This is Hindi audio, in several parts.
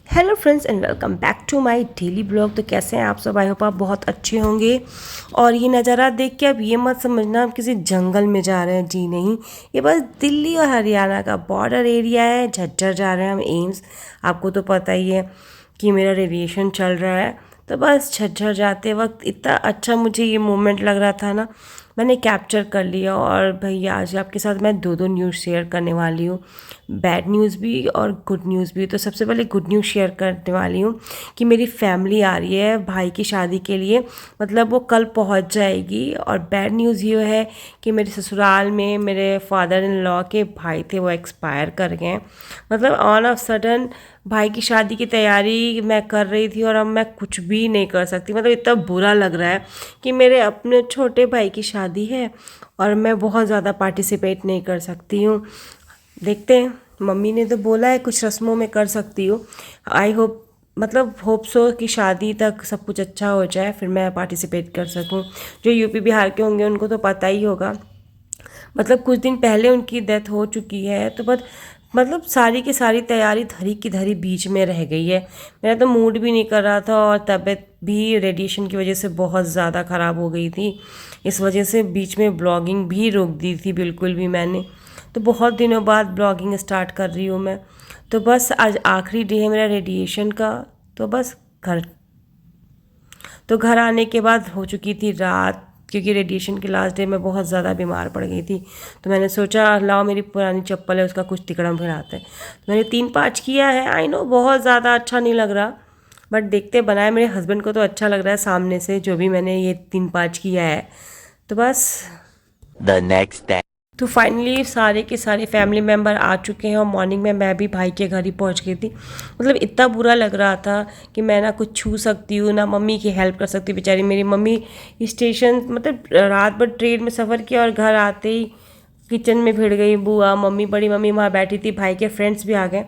Hello friends and welcome back to my daily blog. तो कैसे हैं आप सब? आई होप आप बहुत अच्छे होंगे। और ये नज़ारा देख के आप ये मत समझना आप किसी जंगल में जा रहे हैं, जी नहीं। ये बस दिल्ली और हरियाणा का बॉर्डर एरिया है। झज्जर जा रहे हैं हम, एम्स। आपको तो पता ही है कि मेरा रेडिएशन चल रहा है। तो बस झज्जर जाते वक्त इतना अच्छा मुझे ये मोमेंट लग रहा था ना, मैंने कैप्चर कर लिया। और भैया आज आपके साथ मैं दो न्यूज़ शेयर करने वाली हूँ, बैड न्यूज़ भी और गुड न्यूज़ भी। तो सबसे पहले गुड न्यूज़ शेयर करने वाली हूँ कि मेरी फैमिली आ रही है भाई की शादी के लिए, मतलब वो कल पहुँच जाएगी। और बैड न्यूज़ ये है कि मेरे ससुराल में मेरे फादर इन लॉ के भाई थे, वो एक्सपायर कर गए। मतलब ऑन ऑफ सडन भाई की शादी की तैयारी मैं कर रही थी और अब मैं कुछ भी नहीं कर सकती। मतलब इतना बुरा लग रहा है कि मेरे अपने छोटे भाई की शादी है और मैं बहुत ज़्यादा पार्टिसिपेट नहीं कर सकती हूँ। देखते हैं, मम्मी ने तो बोला है कुछ रस्मों में कर सकती हूँ। आई होप, मतलब होप सो कि शादी तक सब कुछ अच्छा हो जाए, फिर मैं पार्टिसिपेट कर सकूँ। जो यूपी बिहार के होंगे उनको तो पता ही होगा, मतलब कुछ दिन पहले उनकी डेथ हो चुकी है। तो बस मतलब सारी की सारी तैयारी धरी की धरी बीच में रह गई है। मेरा तो मूड भी नहीं कर रहा था और तबीयत भी रेडिएशन की वजह से बहुत ज़्यादा ख़राब हो गई थी। इस वजह से बीच में ब्लॉगिंग भी रोक दी थी बिल्कुल भी मैंने। तो बहुत दिनों बाद ब्लॉगिंग स्टार्ट कर रही हूँ मैं। तो बस आज आखिरी डे है मेरा रेडिएशन का। तो बस घर आने के बाद हो चुकी थी रात, क्योंकि रेडिएशन के लास्ट डे में बहुत ज़्यादा बीमार पड़ गई थी। तो मैंने सोचा लाओ मेरी पुरानी चप्पल है उसका कुछ तिकड़म फिराते हैं। तो मैंने 3-5 किया है। आई नो बहुत ज़्यादा अच्छा नहीं लग रहा, बट देखते बनाए मेरे हस्बैंड को तो अच्छा लग रहा है सामने से, जो भी मैंने ये 3-5 किया है। तो बस The next day. तो फाइनली सारे के सारे फैमिली मेम्बर आ चुके हैं और मॉर्निंग में मैं भी भाई के घर ही पहुंच गई थी। मतलब इतना बुरा लग रहा था कि मैं ना कुछ छू सकती हूँ ना मम्मी की हेल्प कर सकती हूँ। बेचारी मेरी मम्मी स्टेशन, मतलब रात भर ट्रेन में सफ़र किया और घर आते ही किचन में भिड़ गई। बुआ मम्मी, बड़ी मम्मी वहाँ बैठी थी, भाई के फ्रेंड्स भी आ गए।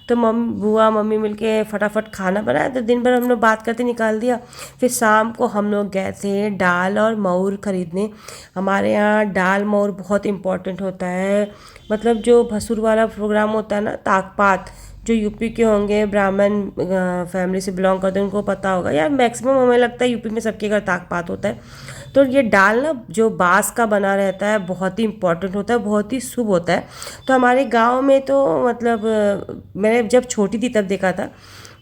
तो बुआ मम्मी मिलके फटाफट खाना बनाया। तो दिन भर हम लोग बात करते निकाल दिया। फिर शाम को हम लोग गए थे दाल और मऊर खरीदने। हमारे यहाँ दाल मऊर बहुत इम्पोर्टेंट होता है। मतलब जो भसुर वाला प्रोग्राम होता है ना, ताकपात, जो यूपी के होंगे ब्राह्मण फैमिली से बिलोंग करते हैं उनको पता होगा यार। मैक्सिमम हमें लगता है यूपी में सबके घर ताकपात होता है। तो ये दाल ना जो बांस का बना रहता है बहुत ही इम्पोर्टेंट होता है, बहुत ही शुभ होता है। तो हमारे गांव में तो मतलब मैंने जब छोटी थी तब देखा था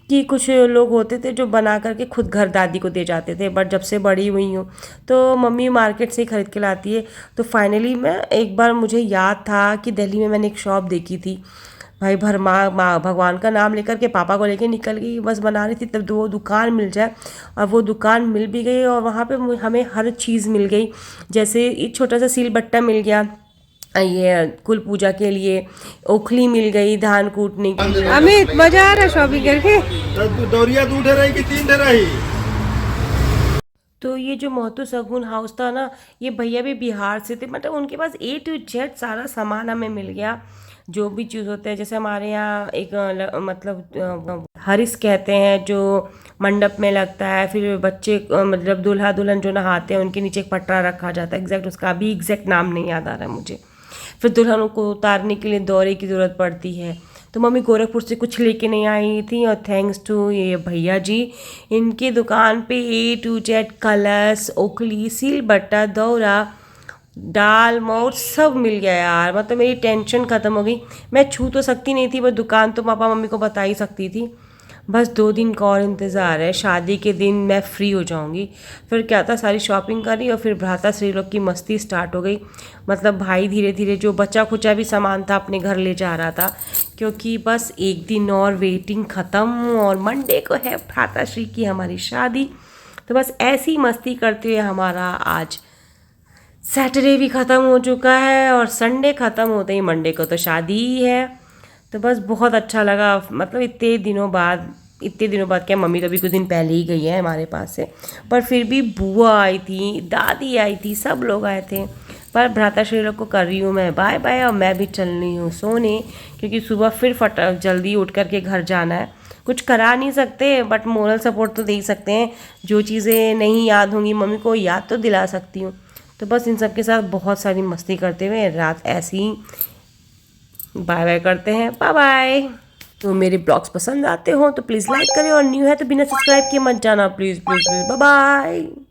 कि कुछ लोग होते थे जो बना करके खुद घर दादी को दे जाते थे, बट जब से बड़ी हुई हूँ तो मम्मी मार्केट से ही खरीद के लाती है। तो फाइनली मैं एक बार, मुझे याद था कि दिल्ली में मैंने एक शॉप देखी थी। भाई भर माँ भगवान का नाम लेकर के पापा को लेके निकल गई, बस बना रही थी तब वो दुकान मिल जाए। और वो दुकान मिल भी गई और वहाँ पे हमें हर चीज़ मिल गई। जैसे एक छोटा सा सील बट्टा मिल गया, ये कुल पूजा के लिए ओखली मिल गई धान कूटने के लिए। अमित मजा आ रहा शॉपिंग करके। दौरिया 2 ठे रही कि 3 ठे रही? तो ये जो महतो सगुन हाउस था ना, ये भैया भी बिहार से थे। मतलब उनके पास A to Z सारा सामान हमें मिल गया, जो भी चीज़ होते हैं। जैसे हमारे यहाँ एक मतलब हरिस कहते हैं जो मंडप में लगता है। फिर बच्चे मतलब दूल्हा दुल्हन जो नहाते हैं उनके नीचे एक पटरा रखा जाता है, एग्जैक्ट उसका अभी एग्जैक्ट नाम नहीं याद आ रहा है मुझे। फिर दुल्हनों को उतारने के लिए दौरे की ज़रूरत पड़ती है। तो मम्मी गोरखपुर से कुछ लेके नहीं आई थी और थैंक्स टू ये भैया जी, इनकी दुकान पे A to Z कलश, ओखली, सील बट्टा, दौरा, दाल मौर सब मिल गया यार। मतलब मेरी टेंशन ख़त्म हो गई। मैं छू तो सकती नहीं थी, बस दुकान तो पापा मम्मी को बता ही सकती थी। बस 2 दिन का और इंतज़ार है, शादी के दिन मैं फ्री हो जाऊंगी। फिर क्या था, सारी शॉपिंग करी और फिर भ्राता श्री लोग की मस्ती स्टार्ट हो गई। मतलब भाई धीरे धीरे जो बचा खुचा भी सामान था अपने घर ले जा रहा था, क्योंकि बस एक दिन और वेटिंग ख़त्म और मंडे को है भ्राता श्री की हमारी शादी। तो बस ऐसी मस्ती करते हुए हमारा आज सैटरडे भी ख़त्म हो चुका है और संडे ख़त्म होते ही मंडे को तो शादी ही है। तो बस बहुत अच्छा लगा। मतलब इतने दिनों बाद क्या, मम्मी तो अभी कुछ दिन पहले ही गई है हमारे पास से, पर फिर भी बुआ आई थी, दादी आई थी, सब लोग आए थे। पर भ्राताश्री लोग को कर रही हूँ मैं बाय बाय और मैं भी चल रही हूँ सोने, क्योंकि सुबह फिर जल्दी उठ करके घर जाना है। कुछ करा नहीं सकते बट मोरल सपोर्ट तो दे ही सकते हैं। जो चीज़ें नहीं याद होंगी मम्मी को याद तो दिला सकती हूँ। तो बस इन सब के साथ बहुत सारी मस्ती करते हुए रात ऐसी ही बाय बाय करते हैं। Bye bye. तो मेरे ब्लॉग्स पसंद आते हो तो प्लीज़ लाइक करें और न्यू है तो बिना सब्सक्राइब किए मत जाना please please please. Bye bye.